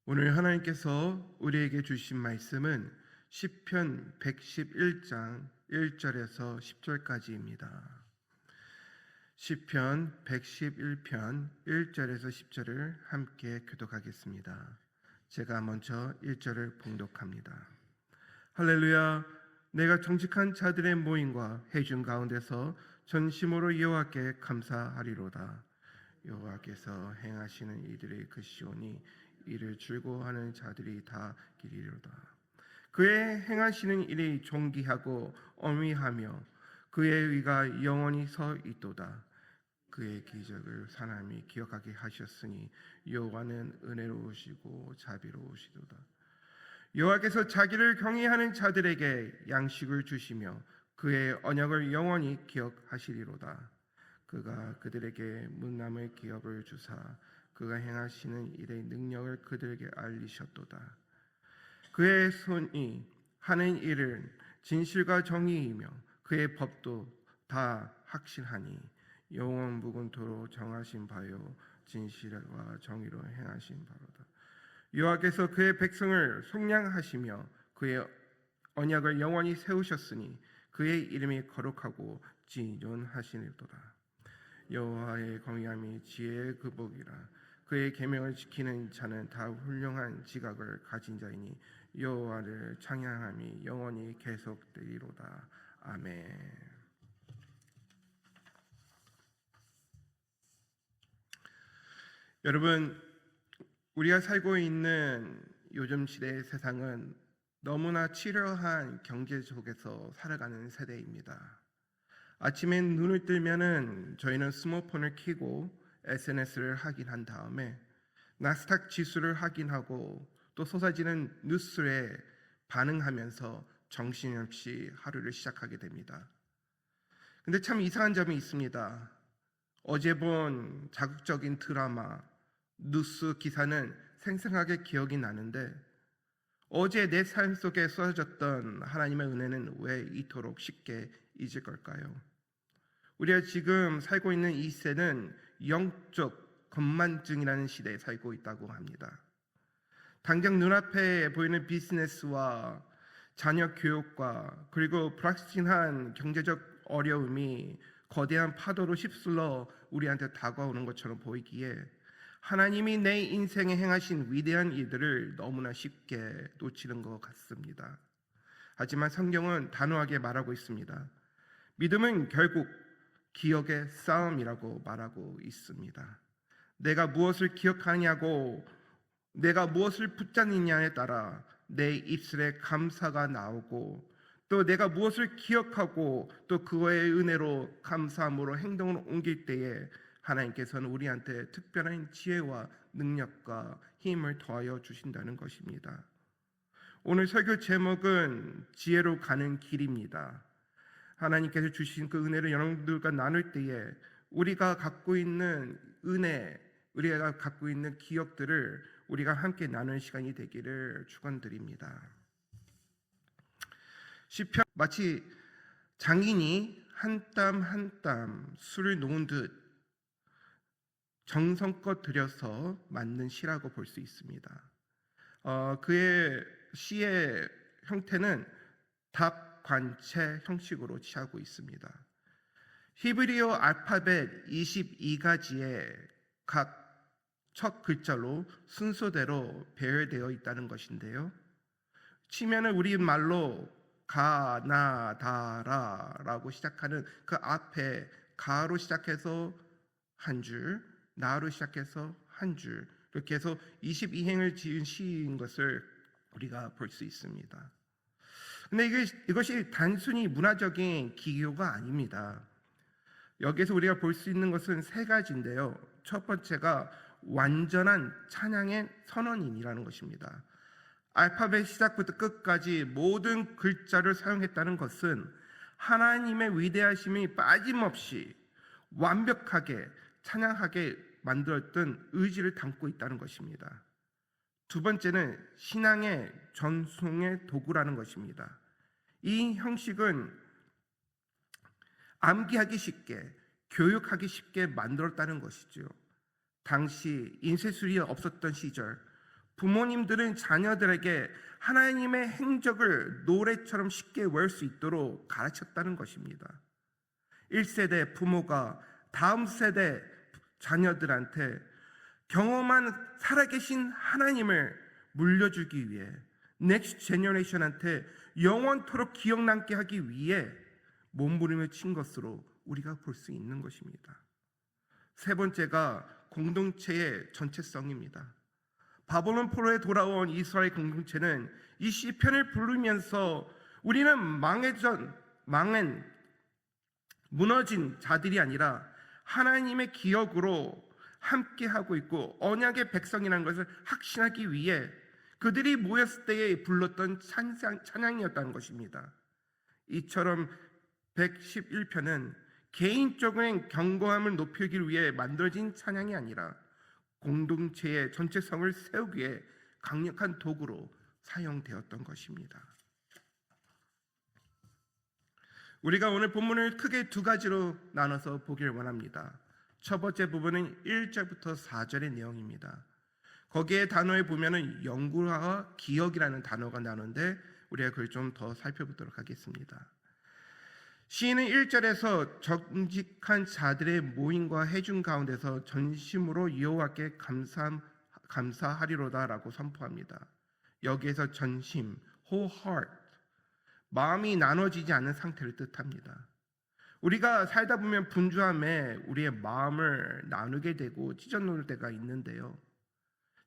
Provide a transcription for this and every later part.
오늘 하나님께서 우리에게 주신 말씀은 시편 111장 1절에서 10절까지입니다. 시편 111편 1절에서 10절을 함께 교독하겠습니다. 제가 먼저 1절을 봉독합니다. 할렐루야. 내가 정직한 자들의 모임과 회중 가운데서 전심으로 여호와께 감사하리로다. 여호와께서 행하시는 이들의 것이오니 이를 즐거워하는 자들이 다 기리로다. 그의 행하시는 일이 존귀하고 엄위하며 그의 의가 영원히 서 있도다. 그의 기적을 사람이 기억하게 하셨으니 여호와는 은혜로우시고 자비로우시도다. 여호와께서 자기를 경외하는 자들에게 양식을 주시며 그의 언약을 영원히 기억하시리로다. 그가 그들에게 문남의 기업을 주사 그가 행하시는 일의 능력을 그들에게 알리셨도다. 그의 손이 하는 일은 진실과 정의이며 그의 법도 다 확실하니 영원 무궁토록 정하신 바요 진실과 정의로 행하신 바로다. 여호와께서 그의 백성을 속량하시며 그의 언약을 영원히 세우셨으니 그의 이름이 거룩하고 진존하시리로다. 여호와의 공의함이 지혜의 극복이라. 그의 계명을 지키는 자는 다 훌륭한 지각을 가진 자이니 여호와를 찬양함이 영원히 계속되리로다. 아멘. 여러분, 우리가 살고 있는 요즘 시대의 세상은 너무나 치열한 경제 속에서 살아가는 세대입니다. 아침에 눈을 뜨면은 저희는 스마트폰을 켜고 SNS를 확인한 다음에 나스닥 지수를 확인하고 또 쏟아지는 뉴스에 반응하면서 정신없이 하루를 시작하게 됩니다. 근데 참 이상한 점이 있습니다. 어제 본 자극적인 드라마, 뉴스 기사는 생생하게 기억이 나는데 어제 내 삶 속에 쏟아졌던 하나님의 은혜는 왜 이토록 쉽게 잊을 걸까요? 우리가 지금 살고 있는 이 세대는 영적 건만증이라는 시대에 살고 있다고 합니다. 당장 눈앞에 보이는 비즈니스와 자녀 교육과 그리고 불확실한 경제적 어려움이 거대한 파도로 휩쓸러 우리한테 다가오는 것처럼 보이기에 하나님이 내 인생에 행하신 위대한 일들을 너무나 쉽게 놓치는 것 같습니다. 하지만 성경은 단호하게 말하고 있습니다. 믿음은 결국 기억의 싸움이라고 말하고 있습니다. 내가 무엇을 기억하냐고, 내가 무엇을 붙잡느냐에 따라 내 입술에 감사가 나오고 또 내가 무엇을 기억하고 또 그거의 은혜로 감사함으로 행동을 옮길 때에 하나님께서는 우리한테 특별한 지혜와 능력과 힘을 더하여 주신다는 것입니다. 오늘 설교 제목은 지혜로 가는 길입니다. 하나님께서 주신 그 은혜를 여러분들과 나눌 때에 우리가 갖고 있는 은혜, 우리가 갖고 있는 기억들을 우리가 함께 나누는 시간이 되기를 축원드립니다. 시편 마치 장인이 한 땀 한 땀 술을 놓은 듯 정성껏 들여서 만든 시라고 볼 수 있습니다. 그의 시의 형태는 답관체 형식으로 취하고 있습니다. 히브리어 알파벳 22가지의 각 첫 글자로 순서대로 배열되어 있다는 것인데요. 치면은 우리말로 가나다라라고 시작하는 그 앞에 가로 시작해서 한 줄, 나로 시작해서 한 줄, 이렇게 해서 22행을 지은 시인 것을 우리가 볼 수 있습니다. 근데 이것이 단순히 문화적인 기교가 아닙니다. 여기서 우리가 볼 수 있는 것은 세 가지인데요. 첫 번째가 완전한 찬양의 선언인이라는 것입니다. 알파벳 시작부터 끝까지 모든 글자를 사용했다는 것은 하나님의 위대하심이 빠짐없이 완벽하게 찬양하게 만들었던 의지를 담고 있다는 것입니다. 두 번째는 신앙의 전송의 도구라는 것입니다. 이 형식은 암기하기 쉽게, 교육하기 쉽게 만들었다는 것이죠. 당시 인쇄술이 없었던 시절, 부모님들은 자녀들에게 하나님의 행적을 노래처럼 쉽게 외울 수 있도록 가르쳤다는 것입니다. 1세대 부모가 다음 세대 자녀들한테 경험한 살아계신 하나님을 물려주기 위해 넥스트 제너레이션한테 영원토록 기억남게 하기 위해 몸부림을 친 것으로 우리가 볼 수 있는 것입니다. 세 번째가 공동체의 전체성입니다. 바벨론 포로에 돌아온 이스라엘 공동체는 이 시편을 부르면서 우리는 망한 무너진 자들이 아니라 하나님의 기억으로 함께하고 있고 언약의 백성이라는 것을 확신하기 위해 그들이 모였을 때에 불렀던 찬양이었다는 것입니다. 이처럼 111편은 개인적인 견고함을 높이기 위해 만들어진 찬양이 아니라 공동체의 전체성을 세우기 위해 강력한 도구로 사용되었던 것입니다. 우리가 오늘 본문을 크게 두 가지로 나눠서 보길 원합니다. 첫 번째 부분은 1절부터 4절의 내용입니다. 거기에 단어에 보면은 연구와 기억이라는 단어가 나오는데 우리가 그걸 좀 더 살펴보도록 하겠습니다. 시인은 1절에서 정직한 자들의 모임과 회중 가운데서 전심으로 여호와께 감사하리로다라고 선포합니다. 여기에서 전심, whole heart, 마음이 나눠지지 않는 상태를 뜻합니다. 우리가 살다 보면 분주함에 우리의 마음을 나누게 되고 찢어놓을 때가 있는데요.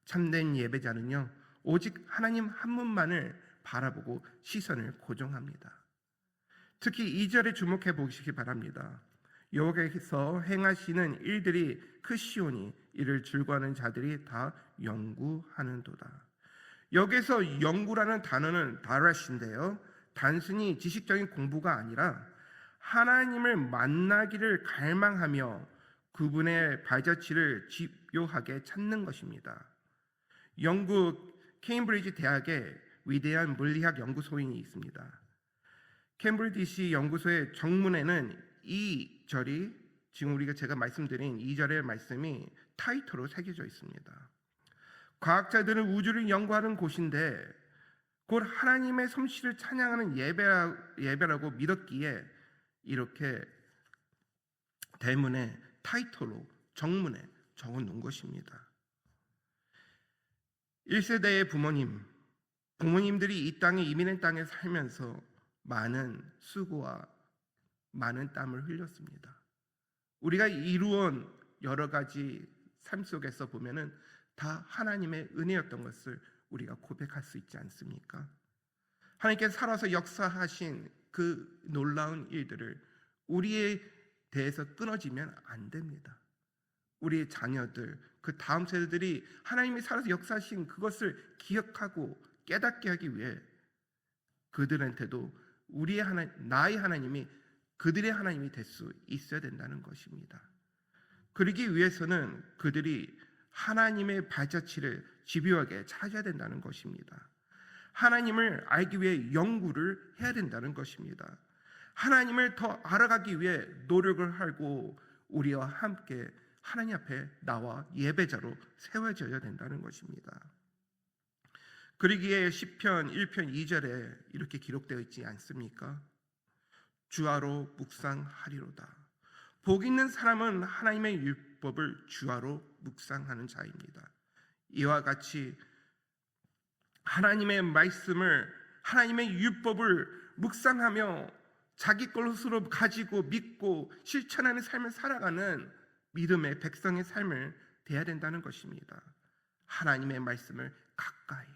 참된 예배자는요, 오직 하나님 한 분만을 바라보고 시선을 고정합니다. 특히 2절에 주목해 보시기 바랍니다. 여호와께서 행하시는 일들이 크시오니 이를 즐거워하는 자들이 다 연구하는도다. 여기서 연구라는 단어는 다라시인데요, 단순히 지식적인 공부가 아니라 하나님을 만나기를 갈망하며 그분의 발자취를 집요하게 찾는 것입니다. 영국 케임브리지 대학에 위대한 물리학 연구소인이 있습니다. 캠브리지 연구소의 정문에는 이 절이 지금 제가 말씀드린 이 절의 말씀이 타이틀로 새겨져 있습니다. 과학자들은 우주를 연구하는 곳인데 곧 하나님의 솜씨를 찬양하는 예배라고 믿었기에 이렇게 대문에 타이틀로 정문에 적어 놓은 것입니다. 1세대의 부모님들이 이 땅에 이민의 땅에 살면서 많은 수고와 많은 땀을 흘렸습니다. 우리가 이루어온 여러 가지 삶 속에서 보면은 다 하나님의 은혜였던 것을 우리가 고백할 수 있지 않습니까? 하나님께서 살아서 역사하신 그 놀라운 일들을 우리에 대해서 끊어지면 안 됩니다. 우리의 자녀들, 그 다음 세대들이 하나님이 살아서 역사하신 그것을 기억하고 깨닫게 하기 위해 그들한테도 나의 하나님이 그들의 하나님이 될 수 있어야 된다는 것입니다. 그러기 위해서는 그들이 하나님의 발자취를 집요하게 찾아야 된다는 것입니다. 하나님을 알기 위해 연구를 해야 된다는 것입니다. 하나님을 더 알아가기 위해 노력을 하고 우리와 함께 하나님 앞에 나와 예배자로 세워져야 된다는 것입니다. 그러기에 시편 1편 2절에 이렇게 기록되어 있지 않습니까? 주야로 묵상하리로다. 복 있는 사람은 하나님의 율법을 주야로 묵상하는 자입니다. 이와 같이 하나님의 말씀을, 하나님의 율법을 묵상하며 자기 것으로 가지고 믿고 실천하는 삶을 살아가는 믿음의 백성의 삶을 대해야 된다는 것입니다. 하나님의 말씀을 가까이,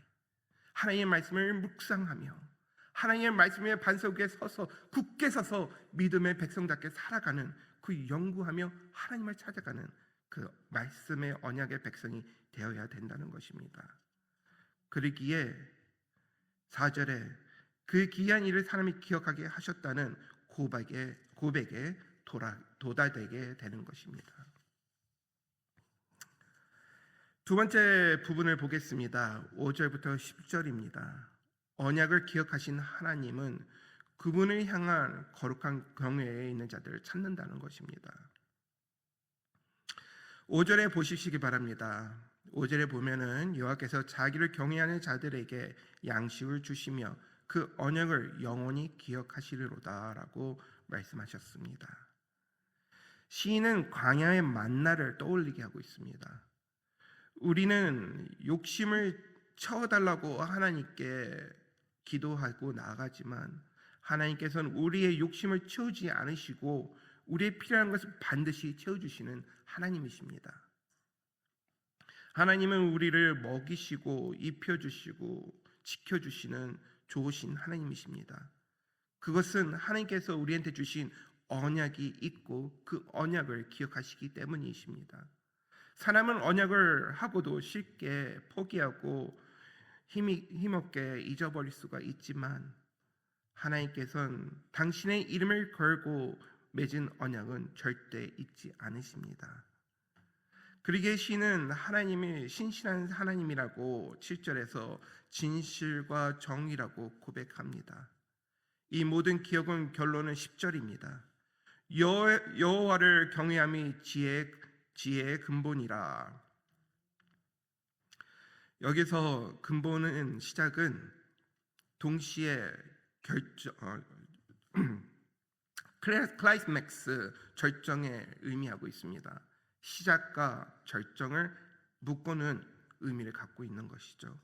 하나님의 말씀을 묵상하며 하나님의 말씀의 반석 위에 서서 굳게 서서 믿음의 백성답게 살아가는 그 연구하며 하나님을 찾아가는 그 말씀의 언약의 백성이 되어야 된다는 것입니다. 그러기에 4절에 그 귀한 일을 사람이 기억하게 하셨다는 고백에 도달되게 되는 것입니다. 두 번째 부분을 보겠습니다. 5절부터 10절입니다. 언약을 기억하신 하나님은 그분을 향한 거룩한 경외에 있는 자들을 찾는다는 것입니다. 5절에 보시기 바랍니다. 5절에 보면은 여호와께서 자기를 경외하는 자들에게 양식을 주시며 그 언약을 영원히 기억하시리로다라고 말씀하셨습니다. 시인은 광야의 만나를 떠올리게 하고 있습니다. 우리는 욕심을 채워달라고 하나님께 기도하고 나아가지만 하나님께서는 우리의 욕심을 채우지 않으시고 우리의 필요한 것을 반드시 채워주시는 하나님이십니다. 하나님은 우리를 먹이시고 입혀주시고 지켜주시는 좋으신 하나님이십니다. 그것은 하나님께서 우리한테 주신 언약이 있고 그 언약을 기억하시기 때문이십니다. 사람은 언약을 하고도 쉽게 포기하고 힘없게 잊어버릴 수가 있지만 하나님께서는 당신의 이름을 걸고 맺은 언약은 절대 잊지 않으십니다. 그러기에 시는 하나님이 신실한 하나님이라고 7절에서 진실과 정의라고 고백합니다. 이 모든 기억은 결론은 10절입니다. 여호와를 경외함이 지혜의 근본이라. 여기서 근본은 시작은 동시에 클라이맥스 절정에 의미하고 있습니다. 시작과 절정을 묶어놓은 의미를 갖고 있는 것이죠.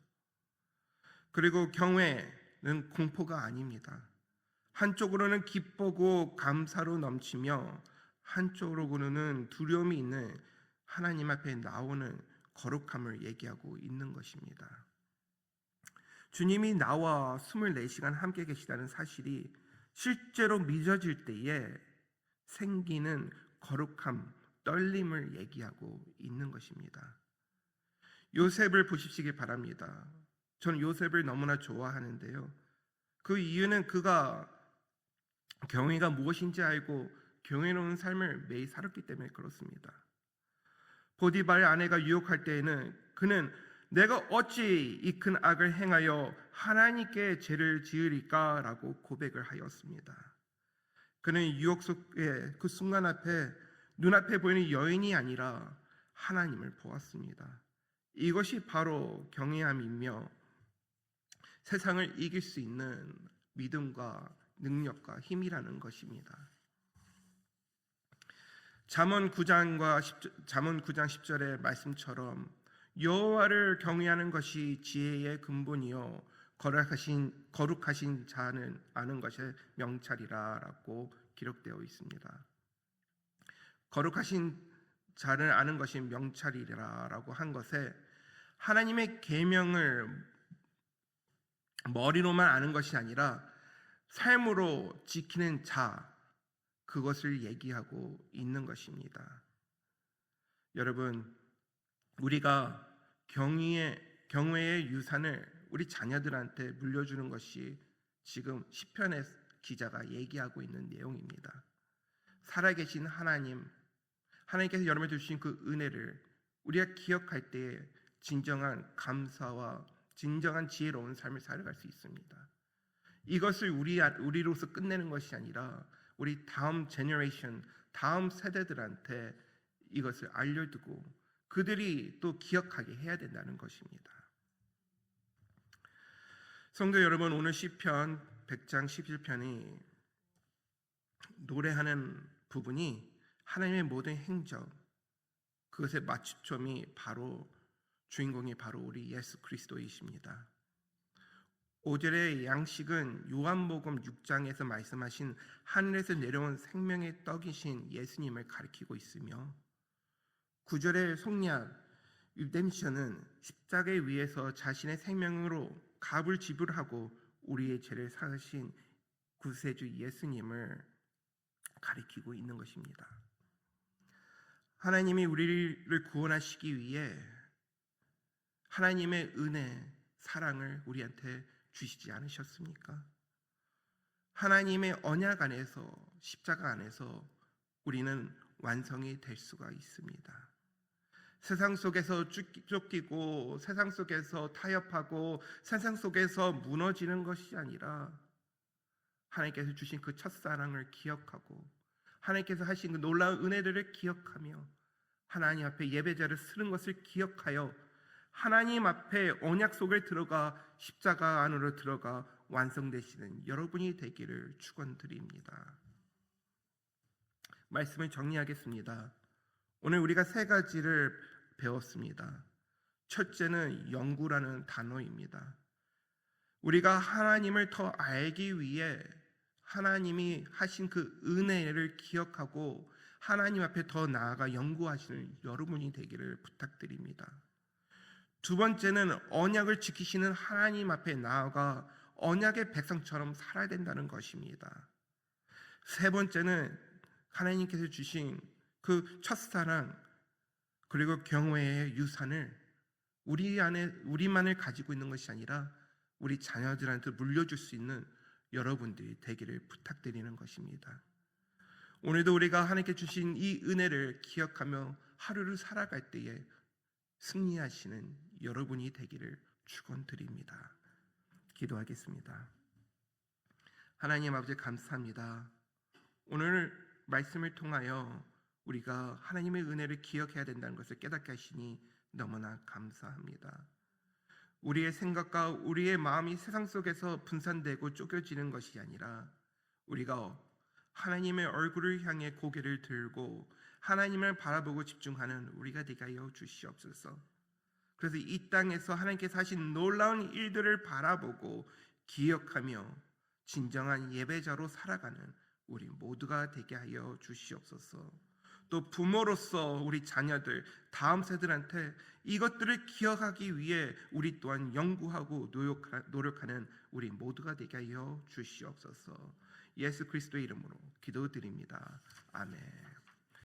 그리고 경외는 공포가 아닙니다. 한쪽으로는 기쁘고 감사로 넘치며 한쪽으로는 두려움이 있는 하나님 앞에 나오는 거룩함을 얘기하고 있는 것입니다. 주님이 나와 24시간 함께 계시다는 사실이 실제로 믿어질 때에 생기는 거룩함, 떨림을 얘기하고 있는 것입니다. 요셉을 보십시기 바랍니다. 저는 요셉을 너무나 좋아하는데요. 그 이유는 그가 경외가 무엇인지 알고 경외로운 삶을 매일 살았기 때문에 그렇습니다. 보디발의 아내가 유혹할 때에는 그는 내가 어찌 이 큰 악을 행하여 하나님께 죄를 지으리까 라고 고백을 하였습니다. 그는 유혹 속에 그 순간 앞에 눈앞에 보이는 여인이 아니라 하나님을 보았습니다. 이것이 바로 경외함이며 세상을 이길 수 있는 믿음과 능력과 힘이라는 것입니다. 잠언 9장 10절의 말씀처럼 여호와를 경외하는 것이 지혜의 근본이요 거룩하신 자는 아는 것의 명찰이라라고 기록되어 있습니다. 거룩하신 자를 아는 것이 명찰이라라고 한 것에 하나님의 계명을 머리로만 아는 것이 아니라 삶으로 지키는 자, 그것을 얘기하고 있는 것입니다. 여러분, 우리가 경외의 유산을 우리 자녀들한테 물려주는 것이 지금 시편의 기자가 얘기하고 있는 내용입니다. 살아계신 하나님께서 여러분에게 주신 그 은혜를 우리가 기억할 때에 진정한 감사와 진정한 지혜로운 삶을 살아갈 수 있습니다. 이것을 우리로서 끝내는 것이 아니라 우리 다음 제너레이션, 다음 세대들한테 이것을 알려두고 그들이 또 기억하게 해야 된다는 것입니다. 성도 여러분, 오늘 시편 100장 11편이 노래하는 부분이 하나님의 모든 행적, 그것의 맞춤점이 주인공이 바로 우리 예수 그리스도이십니다. 5절의 양식은 요한복음 6장에서 말씀하신 하늘에서 내려온 생명의 떡이신 예수님을 가리키고 있으며 9절의 속략 리뎀션은 십자가에 위에서 자신의 생명으로 값을 지불하고 우리의 죄를 사하신 구세주 예수님을 가리키고 있는 것입니다. 하나님이 우리를 구원하시기 위해 하나님의 은혜, 사랑을 우리한테 주시지 않으셨습니까? 하나님의 언약 안에서, 십자가 안에서 우리는 완성이 될 수가 있습니다. 세상 속에서 쫓기고 세상 속에서 타협하고 세상 속에서 무너지는 것이 아니라 하나님께서 주신 그 첫사랑을 기억하고 하나님께서 하신 그 놀라운 은혜들을 기억하며 하나님 앞에 예배자를 쓰는 것을 기억하여 하나님 앞에 언약 속에 들어가 십자가 안으로 들어가 완성되시는 여러분이 되기를 축원드립니다. 말씀을 정리하겠습니다. 오늘 우리가 세 가지를 배웠습니다. 첫째는 영구라는 단어입니다. 우리가 하나님을 더 알기 위해 하나님이 하신 그 은혜를 기억하고 하나님 앞에 더 나아가 연구하시는 여러분이 되기를 부탁드립니다. 두 번째는 언약을 지키시는 하나님 앞에 나아가 언약의 백성처럼 살아야 된다는 것입니다. 세 번째는 하나님께서 주신 그 첫사랑 그리고 경외의 유산을 우리만을 가지고 있는 것이 아니라 우리 자녀들한테 물려줄 수 있는 여러분들이 되기를 부탁드리는 것입니다. 오늘도 우리가 하나님께 주신 이 은혜를 기억하며 하루를 살아갈 때에 승리하시는 여러분이 되기를 축원드립니다. 기도하겠습니다. 하나님 아버지 감사합니다. 오늘 말씀을 통하여 우리가 하나님의 은혜를 기억해야 된다는 것을 깨닫게 하시니 너무나 감사합니다. 우리의 생각과 우리의 마음이 세상 속에서 분산되고 쪼개지는 것이 아니라 우리가 하나님의 얼굴을 향해 고개를 들고 하나님을 바라보고 집중하는 우리가 되게 하여 주시옵소서. 그래서 이 땅에서 하나님께서 하신 놀라운 일들을 바라보고 기억하며 진정한 예배자로 살아가는 우리 모두가 되게 하여 주시옵소서. 또 부모로서 우리 자녀들, 다음 세대들한테 이것들을 기억하기 위해 우리 또한 연구하고 노력하는 우리 모두가 되게 하여 주시옵소서. 예수 그리스도의 이름으로 기도드립니다. 아멘.